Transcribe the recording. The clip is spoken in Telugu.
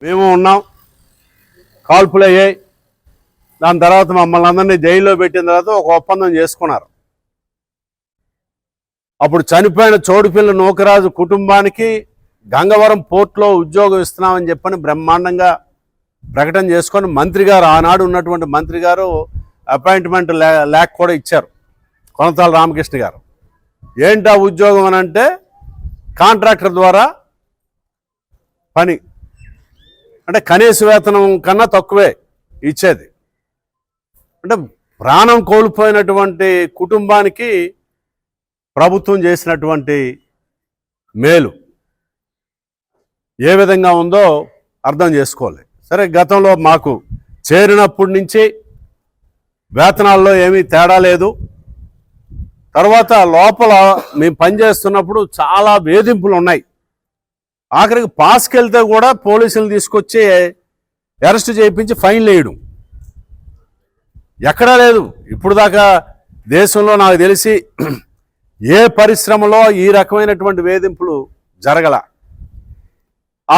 మేము ఉన్నాం, కాల్పులు అయ్యాయి. దాని తర్వాత మమ్మల్ని అందరినీ జైల్లో పెట్టిన తర్వాత ఒక ఒప్పందం చేసుకున్నారు. అప్పుడు చనిపోయిన చోడుపిల్ల నూకరాజు కుటుంబానికి గంగవరం పోర్టులో ఉద్యోగం ఇస్తున్నామని చెప్పని బ్రహ్మాండంగా ప్రకటన చేసుకొని మంత్రి గారు, ఆనాడు ఉన్నటువంటి మంత్రి గారు అపాయింట్మెంట్ లేఖ కూడా ఇచ్చారు, కొనతాల రామకృష్ణ గారు. ఏంటా ఉద్యోగం అని అంటే కాంట్రాక్టర్ ద్వారా పని, అంటే కనీస వేతనం కన్నా తక్కువే ఇచ్చేది. అంటే ప్రాణం కోల్పోయినటువంటి కుటుంబానికి ప్రభుత్వం చేసినటువంటి మేలు ఏ విధంగా ఉందో అర్థం చేసుకోవాలి. సరే, గతంలో మాకు చేరినప్పటి నుంచి వేతనాల్లో ఏమీ తేడా లేదు. తర్వాత లోపల మేము పనిచేస్తున్నప్పుడు చాలా వేధింపులు ఉన్నాయి. ఆఖరికి పాస్కి వెళ్తే కూడా పోలీసులు తీసుకొచ్చి అరెస్ట్ చేయించి ఫైన్లు వేయడం ఎక్కడా లేదు. ఇప్పుడు దాకా దేశంలో నాకు తెలిసి ఏ పరిశ్రమలో ఈ రకమైనటువంటి వేధింపులు జరగల.